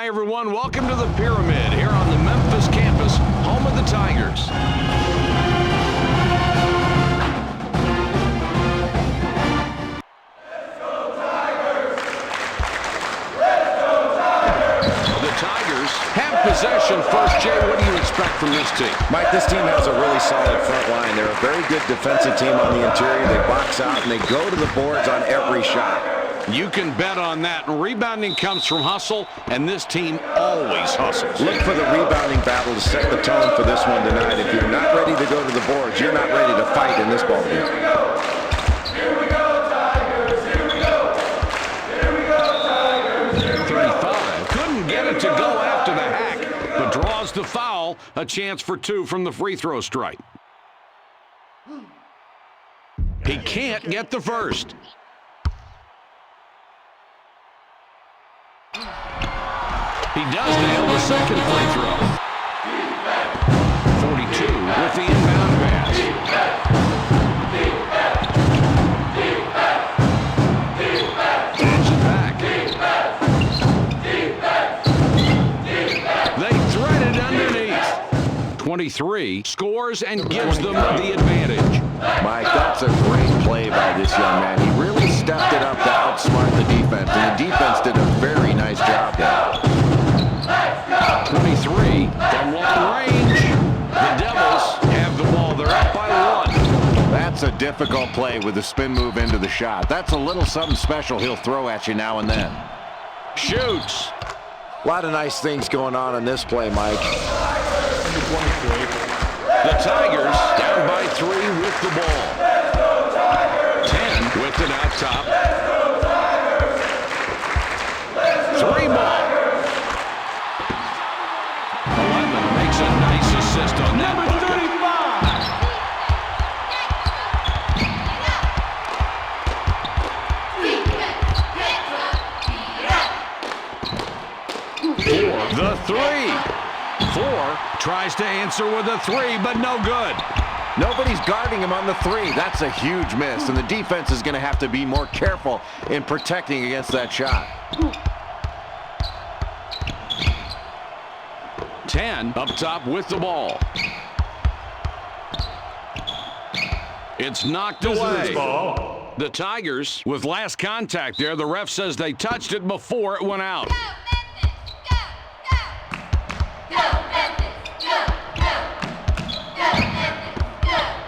Hi, everyone. Welcome to the Pyramid here on the Memphis campus, home of the Tigers. Let's go, Tigers! Let's go, Tigers! The Tigers have possession first. Jay, what do you expect from this team? Mike, this team has a really solid front line. They're a very good defensive team on the interior. They box out and they go to the boards on every shot. You can bet on that. And rebounding comes from hustle, and this team always hustles. Look for the rebounding battle to set the tone for this one tonight. If you're not ready to go to the boards, you're not ready to fight in this ballgame. Here we go, Tigers! Here we go! Here we go, Tigers! 35. Couldn't get it to go after the hack, but draws the foul. A chance for two from the free throw strike. He can't get the first. He does nail the second free throw. 42 with the inbound pass. Throws it back. They thread it underneath. 23 scores and gives them the advantage. Mike, that's a great play by this young man. He really stepped it up to outsmart the defense, and the defense did a very nice job there. 23 from long range. The Devils have the ball. They're up by one. That's a difficult play with the spin move into the shot. That's a little something special he'll throw at you now and then. Shoots. A lot of nice things going on in this play, Mike. The Tigers down by 3 with the ball. 10 with it out top. 3 ball. 11 makes a nice assist on that bucket. 4, the 3. 4 tries to answer with a 3, but no good. Nobody's guarding him on the 3. That's a huge miss, and the defense is going to have to be more careful in protecting against that shot. 10 up top with the ball. It's knocked away. The Tigers with last contact there. The ref says they touched it before it went out.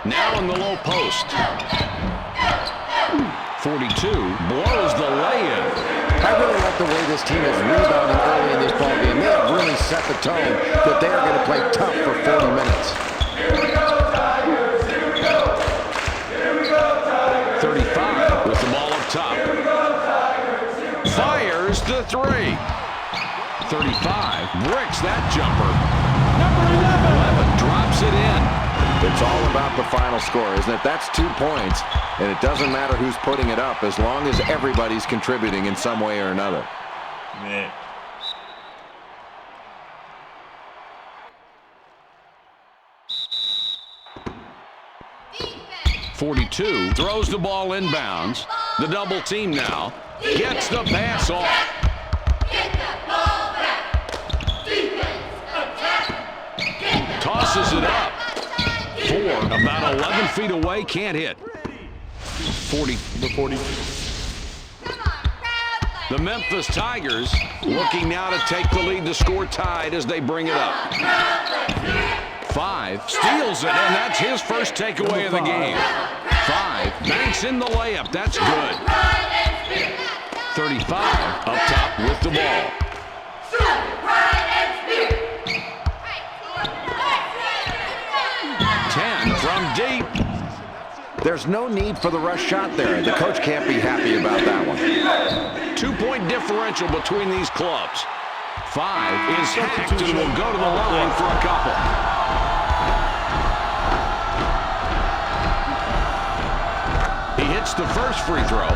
Now in the low post. 42 blows the lay-in. I really like the way this team is rebounding early in this ballgame. They have really set the tone that they are going to play tough for 40 minutes. Here we go, Tigers! Here we go! Here we go, Tigers! 35 with the ball up top. Here we go, Tigers! Here we go. Fires the 3. 35 bricks that jumper. Number 11 drops it in. It's all about the final score, isn't it? That's 2 points, and it doesn't matter who's putting it up as long as everybody's contributing in some way or another. Man. 42 throws the ball inbounds. The double team now gets the pass off. Tosses it up. 4 about 11 feet away, can't hit. 40. The Memphis Tigers looking now to take the lead to score tied as they bring it up. 5 steals it, and that's his first takeaway of the game. 5 banks in the layup. That's good. 35 up top with the ball. 10 from deep. There's no need for the rush shot there. The coach can't be happy about that one. 2-point differential between these clubs. 5 is hacked and will go to the line for a couple. He hits the first free throw.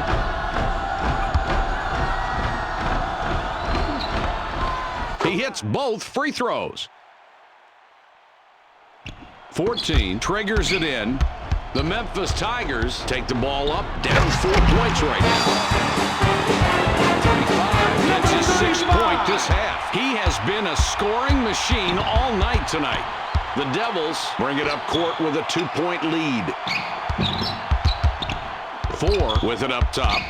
He hits both free throws. 14 triggers it in. The Memphis Tigers take the ball up, down 4 points right now. 35 That's his 6th point this half. He has been a scoring machine all night tonight. The Devils bring it up court with a 2-point lead. 4 with it up top.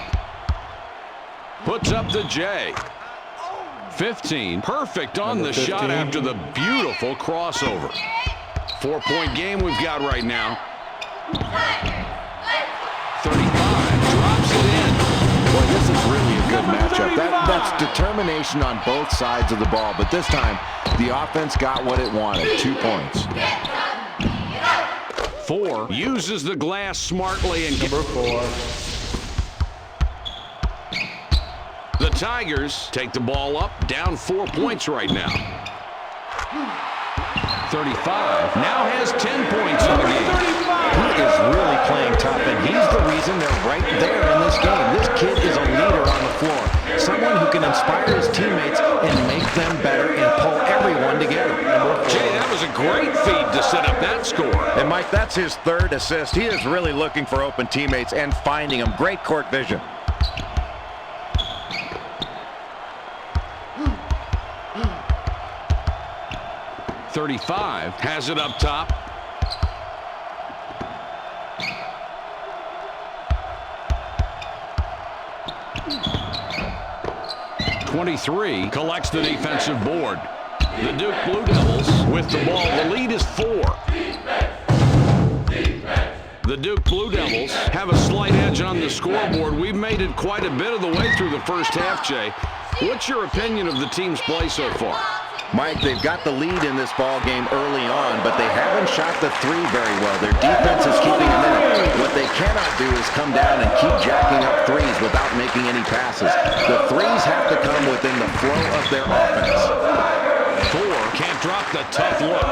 Puts up the J. 15. Perfect on the shot after the beautiful crossover. 4-point game we've got right now. 35. Drops it in. Boy, this is really a good matchup. That's determination on both sides of the ball. But this time, the offense got what it wanted. 2 points. 4 uses the glass smartly and Number 4. the Tigers take the ball up, down 4 points right now. 35 now has 10 points in the game. He is really playing tough, and he's the reason they're right there in this game. This kid is a leader on the floor, someone who can inspire his teammates and make them better and pull everyone together. Jay, that was a great feed to set up that score. And, Mike, that's his 3rd assist. He is really looking for open teammates and finding them. Great court vision. .35 has it up top. .23 collects the defensive board. The Duke Blue Devils with the ball. The lead is 4. The Duke Blue Devils have a slight edge on the scoreboard. We've made it quite a bit of the way through the first half, Jay. What's your opinion of the team's play so far? Mike, they've got the lead in this ball game early on, but they haven't shot the 3 very well. Their defense is keeping them in it. What they cannot do is come down and keep jacking up 3s without making any passes. The 3s have to come within the flow of their offense. 4 can't drop the tough look.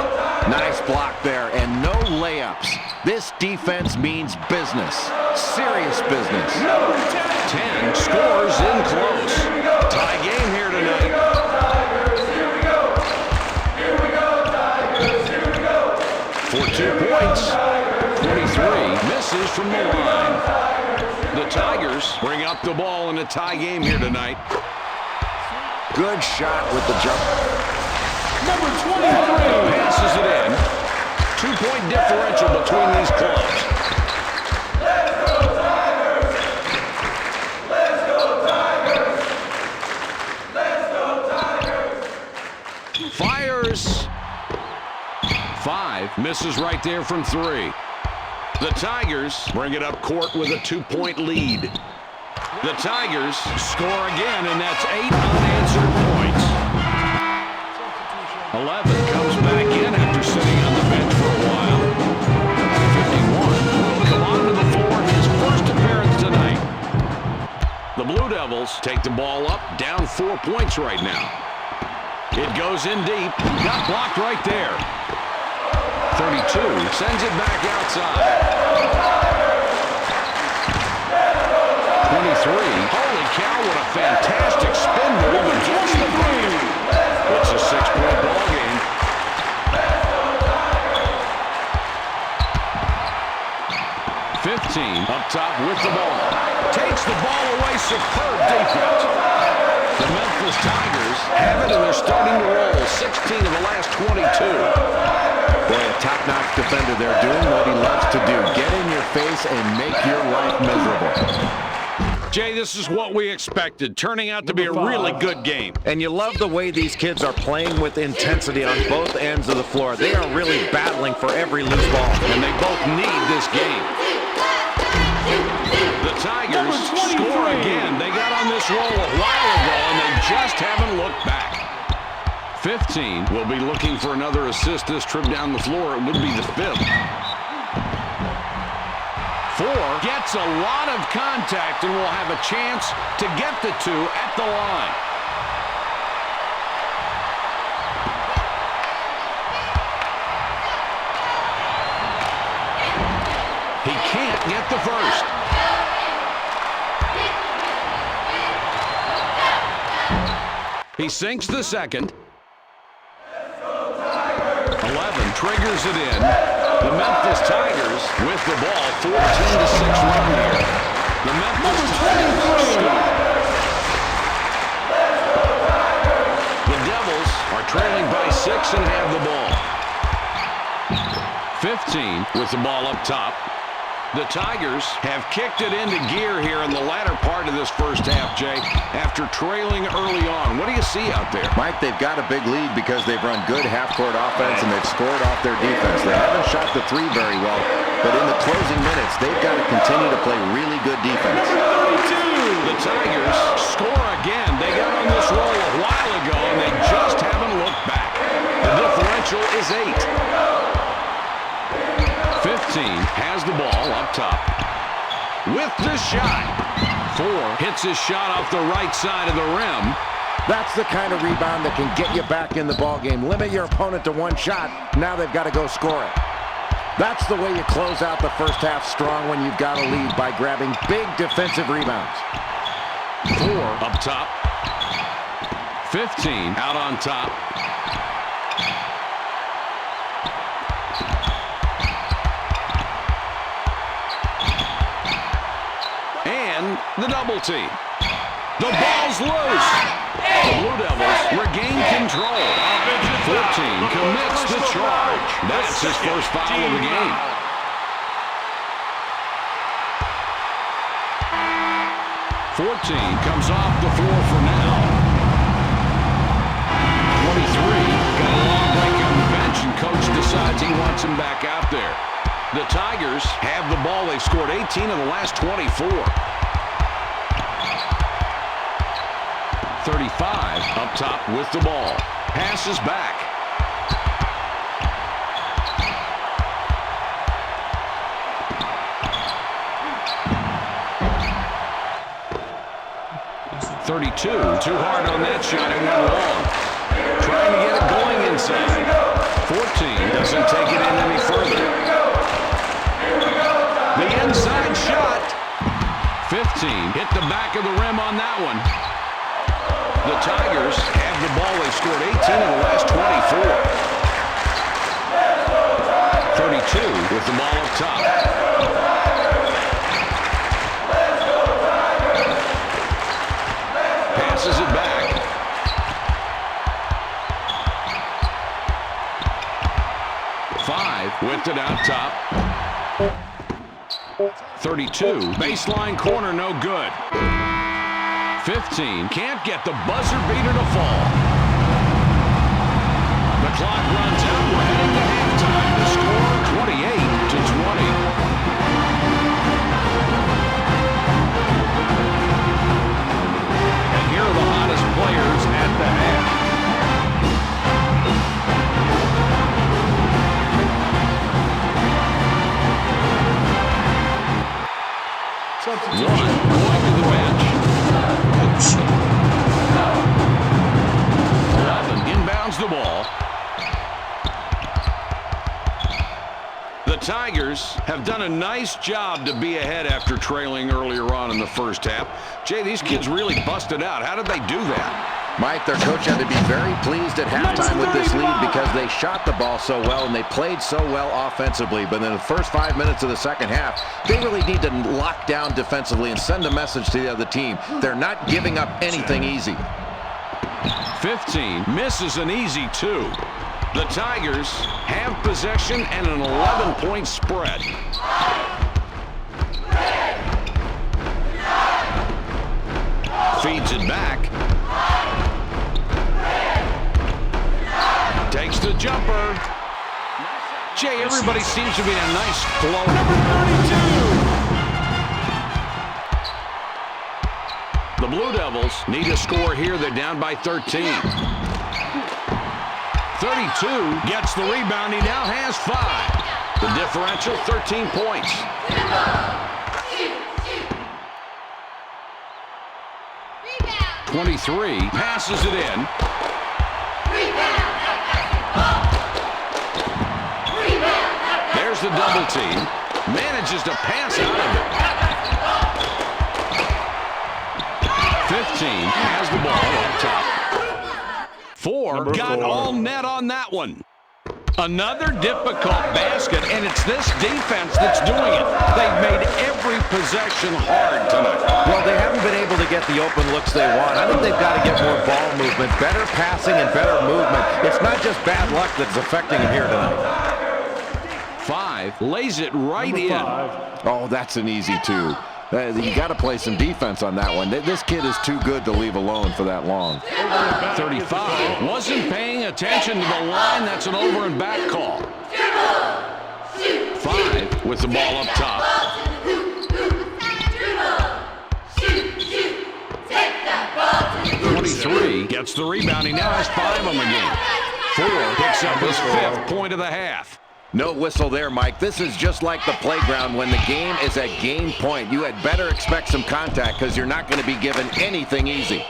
Nice block there, and no layups. This defense means business. Serious business. 10 scores in close. Tie game here tonight. For 2 points, 23 misses from the line. The Tigers bring up the ball in a tie game here tonight. Good shot with the jump. Number 23. Passes it in. 2-point differential between these clubs. Let's go Tigers! Let's go Tigers! Fires. 5 misses right there from 3. The Tigers bring it up court with a 2-point lead. The Tigers score again, and that's 8 unanswered points. 11 comes back in after sitting on the bench for a while. 51 will come onto the floor in his first appearance tonight. The Blue Devils take the ball up, down 4 points right now. It goes in deep. Got blocked right there. 32 sends it back outside. 23. Holy cow, what a fantastic spin move against the bucket. It's a 6-point ball game. 15 up top with the ball. Takes the ball away. Superb defense. The Memphis Tigers have it, and they're starting to roll. 16 of the last 22. Boy, a top-notch defender there, doing what he loves to do. Get in your face and make your life miserable. Jay, this is what we expected, turning out to be a really good game. And you love the way these kids are playing with intensity on both ends of the floor. They are really battling for every loose ball. And they both need this game. The Tigers score again. They got on this roll a while ago, and they just haven't looked back. 15 will be looking for another assist this trip down the floor. It would be the 5th. 4 gets a lot of contact and will have a chance to get the 2 at the line. He can't get the first. He sinks the second. 11 triggers it in. The Memphis Tigers with the ball, 14-6 run here. The Memphis Tigers score. trailing by 6 and have the ball. 15 with the ball up top. The Tigers have kicked it into gear here in the latter part of this first half, Jay, after trailing early on. What do you see out there? Mike, they've got a big lead because they've run good half-court offense and they've scored off their defense. They haven't shot the three very well, but in the closing minutes, they've got to continue to play really good defense. 32! The Tigers score again. They got on this roll a while ago, and they just haven't looked back. The differential is 8. 15 has the ball up top. With the shot. 4 hits his shot off the right side of the rim. That's the kind of rebound that can get you back in the ballgame. Limit your opponent to one shot. Now they've got to go score it. That's the way you close out the first half strong when you've got a lead, by grabbing big defensive rebounds. 4 up top. 15 out on top. And the double team. The ball's loose. The Blue Devils regain control. 14 commits the charge. That's his first foul of the game. 14 comes off the floor for now. 23 got a long break on the bench, and coach decides he wants him back out there. The Tigers have the ball. They've scored 18 in the last 24. 35 up top with the ball. Passes back. .32, too hard on that shot, it went long. Trying to get it going inside. 14 doesn't take it in any further. The inside shot. 15 hit the back of the rim on that one. The Tigers have the ball. They've scored 18 in the last 24. 32 with the ball up top. Passes it back. With it out top. 32. Baseline corner, no good. 15. Can't get the buzzer beater to fall. The clock runs out. We're heading to halftime. The score 28-20. And here are the hottest players at the half. One going to the bench. 11 inbounds the ball. The Tigers have done a nice job to be ahead after trailing earlier on in the first half. Jay, these kids really busted out. How did they do that? Mike, their coach had to be very pleased at halftime with this lead because they shot the ball so well and they played so well offensively. But in the first 5 minutes of the second half, they really need to lock down defensively and send a message to the other team. They're not giving up anything easy. 15 misses an easy 2. The Tigers have possession and an 11-point spread. Feeds it back. Takes the jumper. Jay, everybody seems to be in a nice flow. Number 32. The Blue Devils need a score here. They're down by 13. 32 gets the rebound. He now has 5. The differential, 13 points. 23 passes it in. There's the double team. Manages to pass out of it. 15 has the ball up top. 4 got all net on that one. Another difficult basket, and it's this defense that's doing it. They've made every possession hard tonight. Well, they haven't been able to get the open looks they want. I think they've got to get more ball movement, better passing and better movement. It's not just bad luck that's affecting them here tonight. 5 lays it right in. Oh, that's an easy 2. You got to play some defense on that one. This kid is too good to leave alone for that long. 35 wasn't paying attention to the line. That's an over and back call. 5 with the ball up top. 23 gets the rebound. He now has 5 on the game. 4 picks up his 5th point of the half. No whistle there, Mike. This is just like the playground when the game is at game point. You had better expect some contact because you're not going to be given anything easy.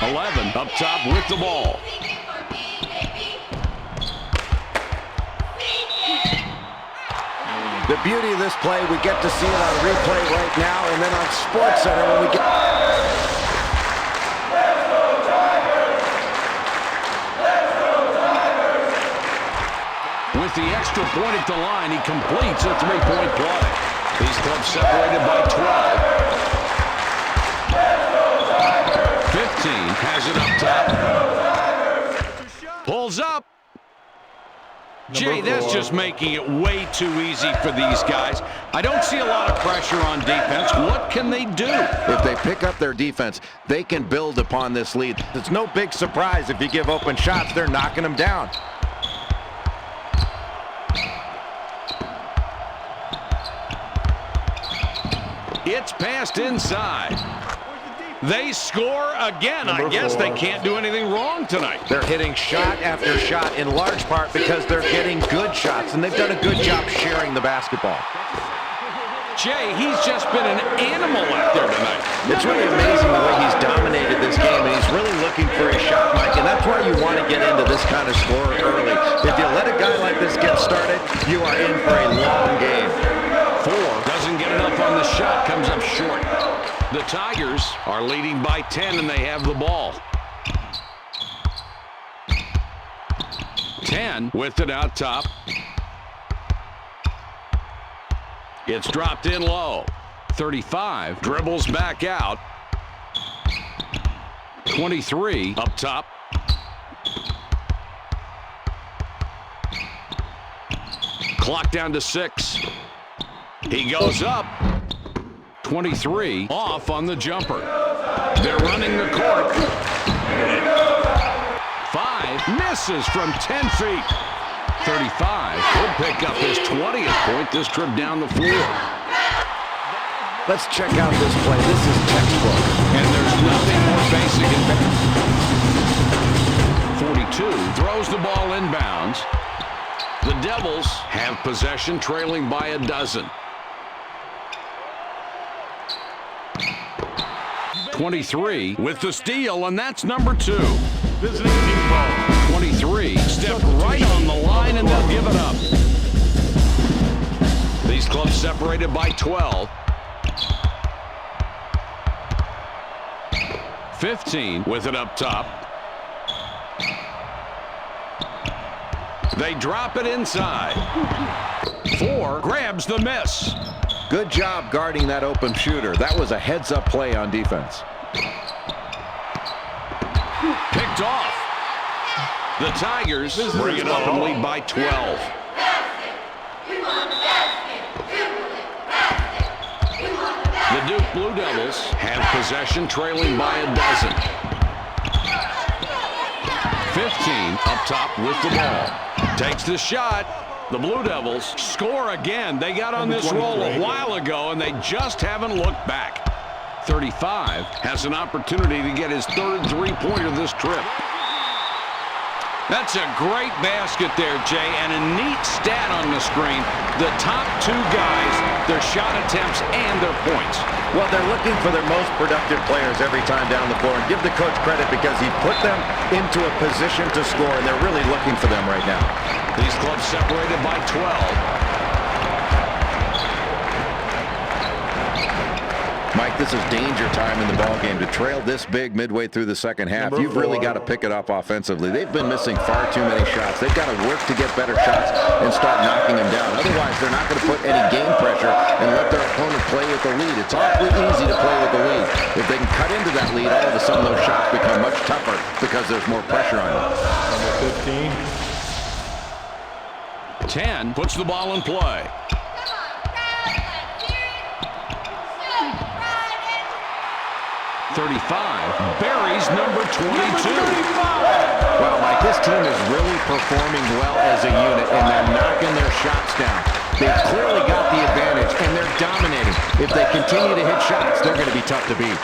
11 up top with the ball. The beauty of this play, we get to see it on replay right now, and then on SportsCenter when we get... With the extra point at the line, he completes a 3-point play. These clubs separated by 12. 15 has it up top. Pulls up. Jay, that's just making it way too easy for these guys. I don't see a lot of pressure on defense. What can they do? If they pick up their defense, they can build upon this lead. It's no big surprise if you give open shots, they're knocking them down. It's passed inside. They score again. I guess they can't do anything wrong tonight. They're hitting shot after shot in large part because they're getting good shots, and they've done a good job sharing the basketball. Jay, he's just been an animal out there tonight. It's really amazing the way he's dominated this game, and he's really looking for a shot, Mike, and that's why you want to get into this kind of score early. If you let a guy like this get started, you are in for a long game. 4 doesn't get enough on the shot, comes up short. The Tigers are leading by 10, and they have the ball. 10 with it out top. It's dropped in low. 35 dribbles back out. 23 up top. Clock down to 6. He goes up. 23 off on the jumper. They're running the court. 5 misses from 10 feet. 35 could pick up his 20th point this trip down the floor. Let's check out this play. This is textbook. And there's nothing more basic in 42 throws the ball inbounds. The Devils have possession, trailing by a dozen. 23 with the steal, and that's number 2. Visiting team ball. 23 stepped right on the line, and they'll give it up. These clubs separated by 12. 15 with it up top. They drop it inside. 4 grabs the miss. Good job guarding that open shooter. That was a heads-up play on defense. Picked off. The Tigers bring it up and lead by 12. The Duke Blue Devils have possession, trailing by a dozen. 15 up top with the ball. Takes the shot. The Blue Devils score again. They got on this roll a while ago, and they just haven't looked back. 35 has an opportunity to get his 3rd three-pointer this trip. That's a great basket there, Jay, and a neat stat on the screen. The top 2 guys, their shot attempts and their points. Well, they're looking for their most productive players every time down the floor, and give the coach credit because he put them into a position to score, and they're really looking for them right now. These clubs separated by 12. Mike, this is danger time in the ballgame. To trail this big midway through the second half, you've really got to pick it up offensively. They've been missing far too many shots. They've got to work to get better shots and start knocking them down. Otherwise, they're not going to put any game pressure and let their opponent play with the lead. It's awfully easy to play with the lead. If they can cut into that lead, all of a sudden those shots become much tougher because there's more pressure on them. Number 15. 10 puts the ball in play. 35 buries number 22. Well, Mike, this team is really performing well as a unit, and they're knocking their shots down. They've clearly got the advantage, and they're dominating. If they continue to hit shots, they're going to be tough to beat.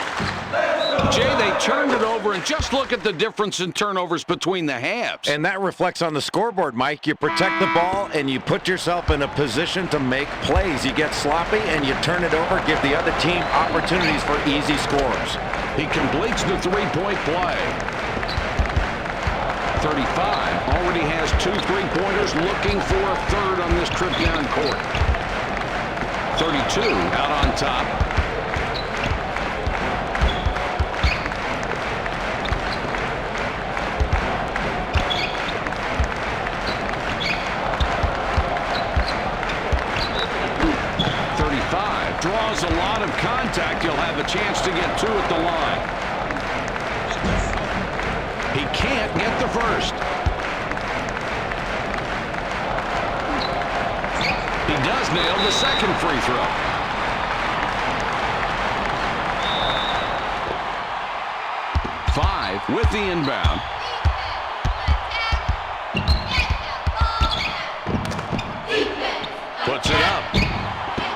Jay, they turned it over, and just look at the difference in turnovers between the halves. And that reflects on the scoreboard, Mike. You protect the ball, and you put yourself in a position to make plays. You get sloppy, and you turn it over, give the other team opportunities for easy scores. He completes the three-point play. 35 already has 2 3-pointers, looking for a third on this trip down court. 32 out on top. Draws a lot of contact. He'll have a chance to get 2 at the line. He can't get the first. He does nail the second free throw. Five with the inbound. Puts it up.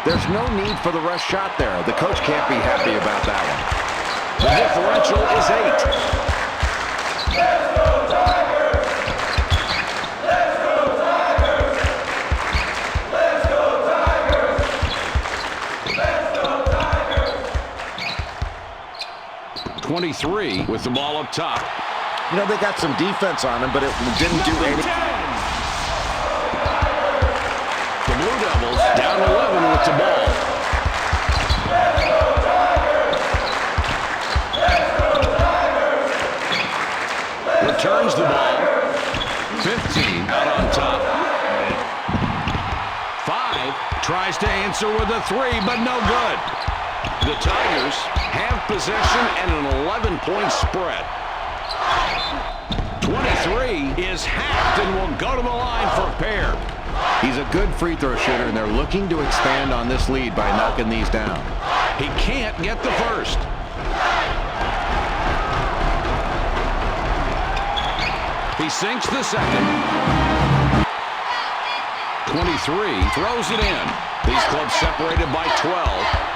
There's no need for the rush shot there. The coach can't be happy about that one. The differential is 8. Let's go Tigers! Let's go Tigers! Let's go Tigers! Let's go Tigers! 23 with the ball up top. You know, they got some defense on him, but it didn't do anything. The Blue Devils down 11 with the ball. Returns the ball. 15 out on top. 5 tries to answer with a 3, but no good. The Tigers have possession and an 11-point spread. 23 is hacked and will go to the line for a pair. He's a good free throw shooter, and they're looking to expand on this lead by knocking these down. He can't get the first. He sinks the second. 23 throws it in. These clubs separated by 12.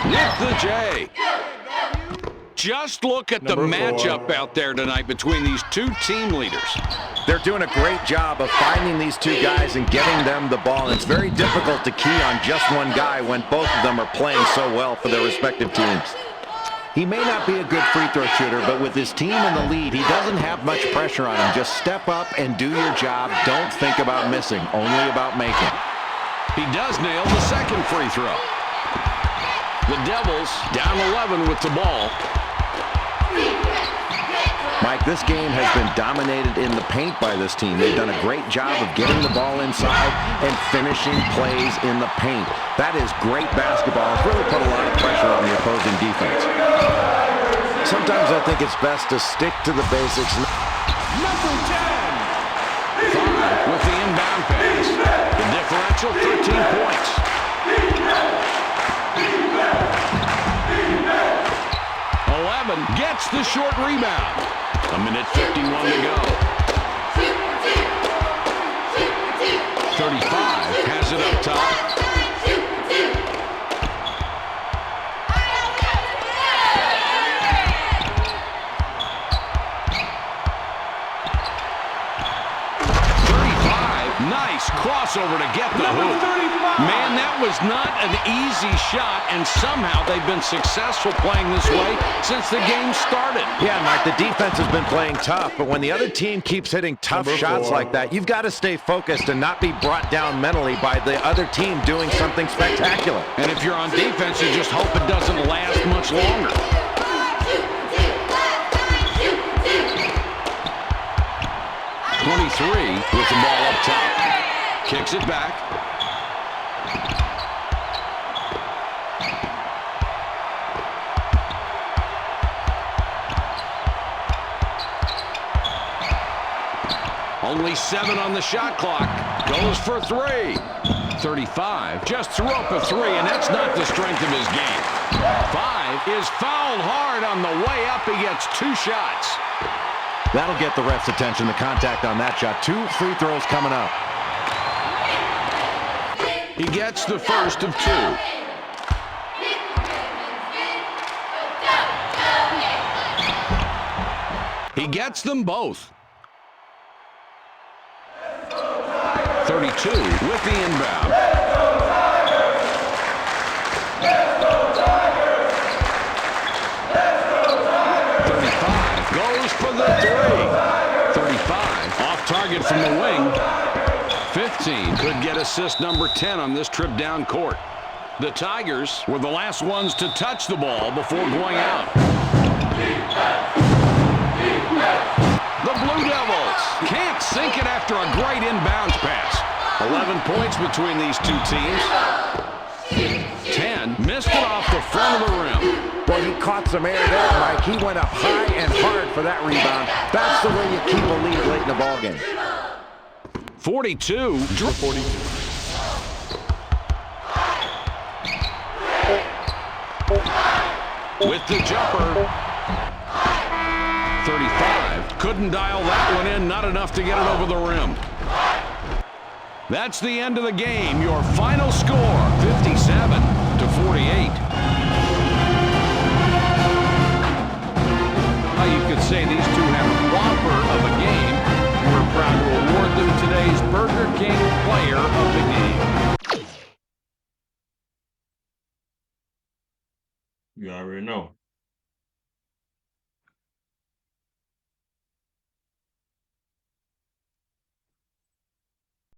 With the J. Just look at the matchup out there tonight between these two team leaders. They're doing a great job of finding these two guys and getting them the ball. And it's very difficult to key on just one guy when both of them are playing so well for their respective teams. He may not be a good free throw shooter, but with his team in the lead, he doesn't have much pressure on him. Just step up and do your job. Don't think about missing, only about making. He does nail the second free throw. The Devils down 11 with the ball. Mike, this game has been dominated in the paint by this team. They've done a great job of getting the ball inside and finishing plays in the paint. That is great basketball. It's really put a lot of pressure on the opposing defense. Sometimes I think it's best to stick to the basics. Number 10. 5 with the inbound pass. The differential, 13 points. 11 gets the short rebound. A minute 51 to go. 35 has it up top. Nice crossover to get the hoop. Man, that was not an easy shot, and somehow they've been successful playing this way since the game started. Yeah, Mike, the defense has been playing tough, but when the other team keeps hitting tough shots like that, you've got to stay focused and not be brought down mentally by the other team doing something spectacular. And if you're on defense, you just hope it doesn't last much longer. 23 with the ball up top. Kicks it back. Only 7 on the shot clock. Goes for 3. 35. Just threw up a 3, and that's not the strength of his game. 5 is fouled hard on the way up. He gets 2 shots. That'll get the ref's attention, the contact on that shot. 2 free throws coming up. He gets the first of 2. He gets them both. 32 with the inbound. 35 goes for the 3. 35 off target from the wing. 15 could get assist number 10 on this trip down court. The Tigers were the last ones to touch the ball before going out. The Blue Devils can't sink it after a great inbounds pass. 11 points between these two teams. 10 missed it off the front of the rim. Well, he caught some air there, Mike. He went up high and hard for that rebound. That's the way you keep a lead late in the ballgame. 42. 42. With the jumper. 35. Couldn't dial that one in. Not enough to get it over the rim. That's the end of the game. Your final score, 57-48. You could say these two have a whopper of a game. We're proud to award them today's Burger King Player of the Game. You already know.